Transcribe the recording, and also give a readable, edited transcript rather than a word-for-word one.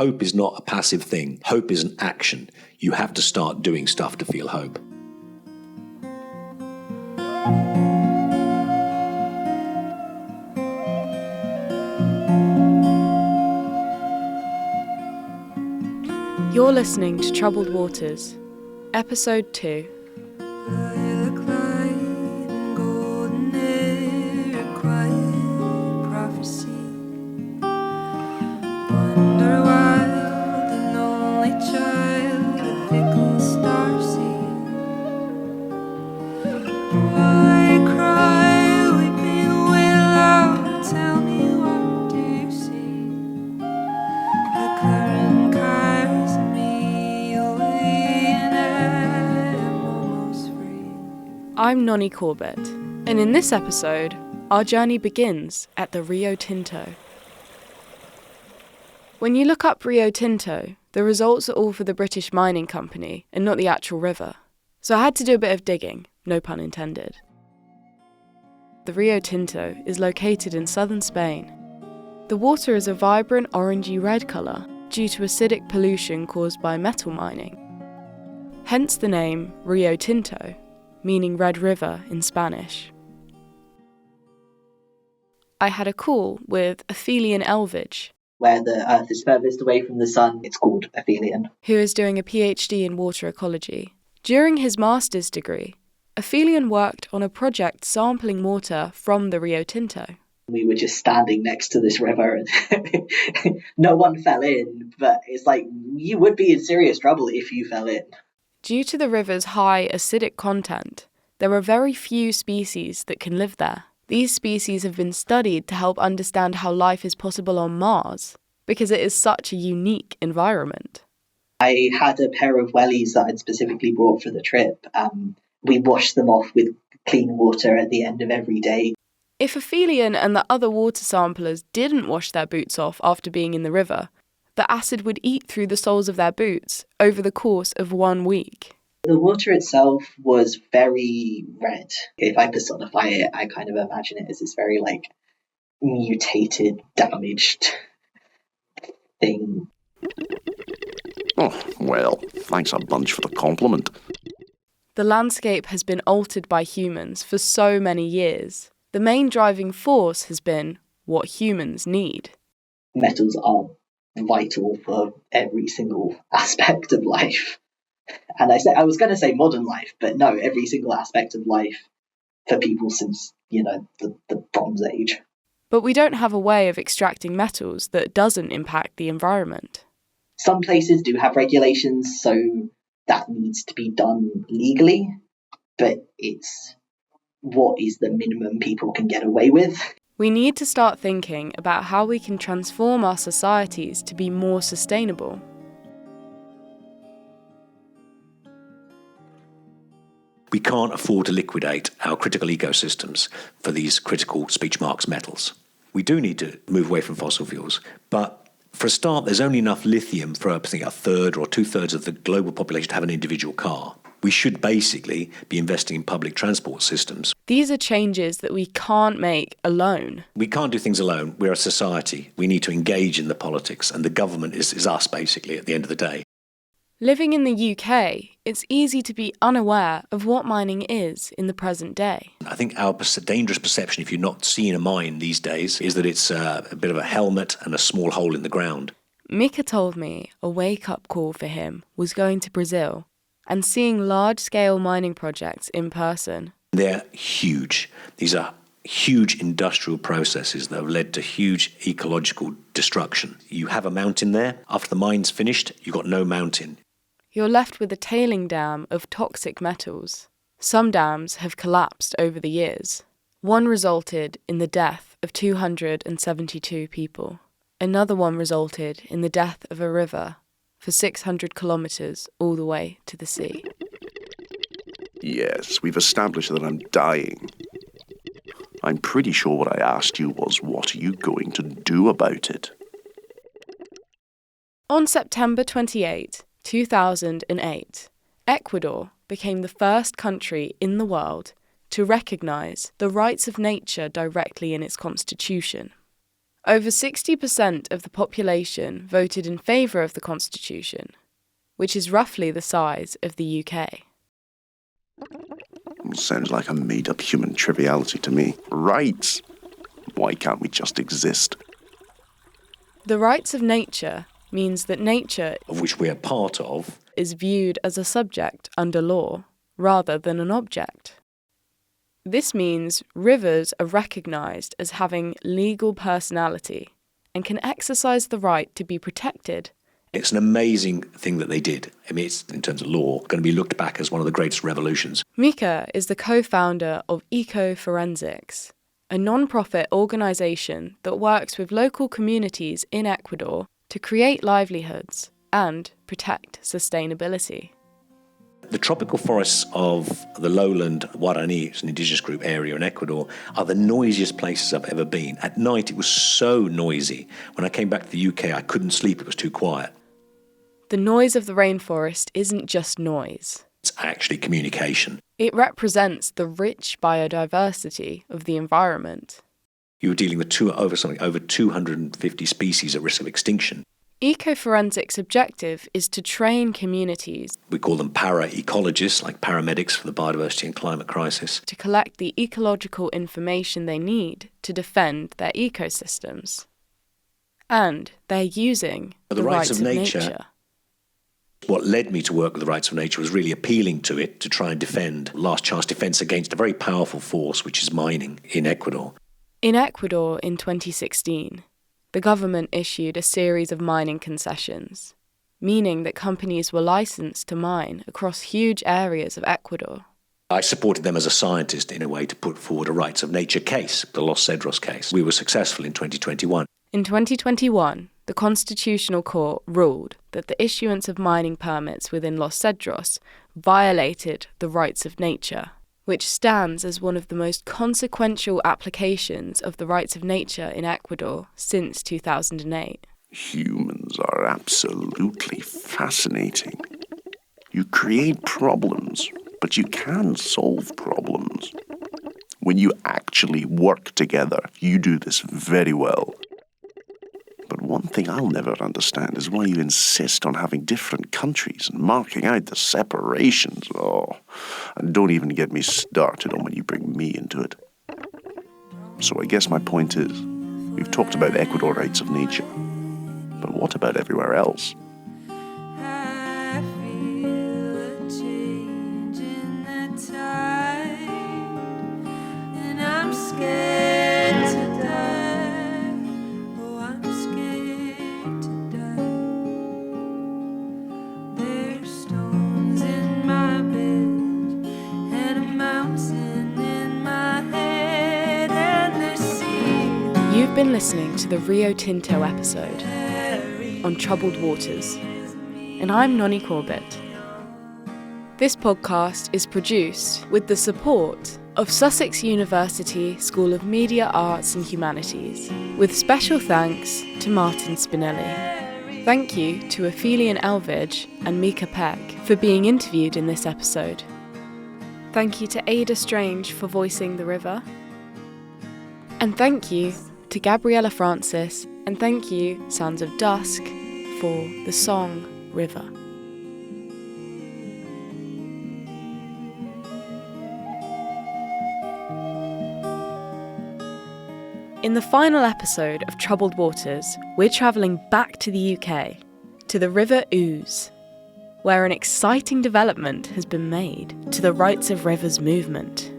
hope is not a passive thing. Hope is an action. You have to start doing stuff to feel hope. You're listening to Troubled Waters, Episode 2. I'm Nonny Corbett, and in this episode, our journey begins at the Rio Tinto. When you look up Rio Tinto, the results are all for the British mining company and not the actual river. So I had to do a bit of digging, no pun intended. The Rio Tinto is located in southern Spain. The water is a vibrant orangey red colour due to acidic pollution caused by metal mining. Hence the name Rio Tinto, meaning Red River in Spanish. I had a call with Aphelion Elvidge, where the Earth is furthest away from the Sun. It's called Aphelion, who is doing a PhD in water ecology. During his master's degree, Aphelion worked on a project sampling water from the Rio Tinto. We were just standing next to this river and no one fell in, but it's like you would be in serious trouble if you fell in. Due to the river's high acidic content, there are very few species that can live there. These species have been studied to help understand how life is possible on Mars, because it is such a unique environment. I had a pair of wellies that I'd specifically brought for the trip. We washed them off with clean water at the end of every day. If Aphelion and the other water samplers didn't wash their boots off after being in the river, the acid would eat through the soles of their boots over the course of 1 week. The water itself was very red. If I personify it, I kind of imagine it as this very, mutated, damaged thing. Oh, well, thanks a bunch for the compliment. The landscape has been altered by humans for so many years. The main driving force has been what humans need. Metals are vital for every single aspect of life. And I was going to say modern life, but no, every single aspect of life for people since, the Bronze Age. But we don't have a way of extracting metals that doesn't impact the environment. Some places do have regulations, so that needs to be done legally, but it's what is the minimum people can get away with. We need to start thinking about how we can transform our societies to be more sustainable. We can't afford to liquidate our critical ecosystems for these critical speech marks metals. We do need to move away from fossil fuels, but for a start, there's only enough lithium for, a third or 2/3 of the global population to have an individual car. We should basically be investing in public transport systems. These are changes that we can't make alone. We can't do things alone. We're a society. We need to engage in the politics, and the government is us, basically, at the end of the day. Living in the UK, it's easy to be unaware of what mining is in the present day. I think our dangerous perception, if you're not seeing a mine these days, is that it's a bit of a helmet and a small hole in the ground. Mika told me a wake-up call for him was going to Brazil and seeing large-scale mining projects in person. They're huge. These are huge industrial processes that have led to huge ecological destruction. You have a mountain there. After the mine's finished, you've got no mountain. You're left with a tailing dam of toxic metals. Some dams have collapsed over the years. One resulted in the death of 272 people. Another one resulted in the death of a river for 600 kilometres all the way to the sea. Yes, we've established that I'm dying. I'm pretty sure what I asked you was, what are you going to do about it? On September 28, 2008, Ecuador became the first country in the world to recognise the rights of nature directly in its constitution. Over 60% of the population voted in favour of the Constitution, which is roughly the size of the UK. Sounds like a made-up human triviality to me. Rights? Why can't we just exist? The rights of nature means that nature, of which we are part of, is viewed as a subject under law rather than an object. This means rivers are recognised as having legal personality and can exercise the right to be protected. It's an amazing thing that they did. I mean, it's, in terms of law, going to be looked back as one of the greatest revolutions. Mika is the co-founder of Eco-Forensics, a non-profit organisation that works with local communities in Ecuador to create livelihoods and protect sustainability. The tropical forests of the lowland Guarani, it's an indigenous group area in Ecuador, are the noisiest places I've ever been. At night, it was so noisy. When I came back to the UK, I couldn't sleep. It was too quiet. The noise of the rainforest isn't just noise. It's actually communication. It represents the rich biodiversity of the environment. You were dealing with over 250 species at risk of extinction. Eco-forensics' objective is to train communities. We call them para-ecologists, like paramedics for the biodiversity and climate crisis. To collect the ecological information they need to defend their ecosystems. And they're using the rights of nature. What led me to work with the rights of nature was really appealing to it to try and defend last chance defence against a very powerful force, which is mining in Ecuador. In Ecuador in 2016, the government issued a series of mining concessions, meaning that companies were licensed to mine across huge areas of Ecuador. I supported them as a scientist in a way to put forward a rights of nature case, the Los Cedros case. We were successful in 2021. In 2021, the Constitutional Court ruled that the issuance of mining permits within Los Cedros violated the rights of nature, which stands as one of the most consequential applications of the rights of nature in Ecuador since 2008. Humans are absolutely fascinating. You create problems, but you can solve problems. When you actually work together, you do this very well. But one thing I'll never understand is why you insist on having different countries and marking out the separations. Oh, and don't even get me started on when you bring me into it. So I guess my point is, we've talked about Ecuador rights of nature, but what about everywhere else? I feel a change in the tide, and I'm scared to die. Oh, I'm scared to die. There's stones in my bed and a mountain in my head, and the sea. You've been listening to the Rio Tinto episode on Troubled Waters, and I'm Nonny Corbett. This podcast is produced with the support of Sussex University School of Media, Arts and Humanities, with special thanks to Martin Spinelli. Thank you to Aphelion Elvidge and Mika Peck for being interviewed in this episode. Thank you to Ada Strange for voicing the river. And thank you to Gabriella Francis, and thank you, Sounds of Dusk, for the song River. In the final episode of Troubled Waters, we're travelling back to the UK, to the River Ouse, where an exciting development has been made to the Rights of Rivers movement.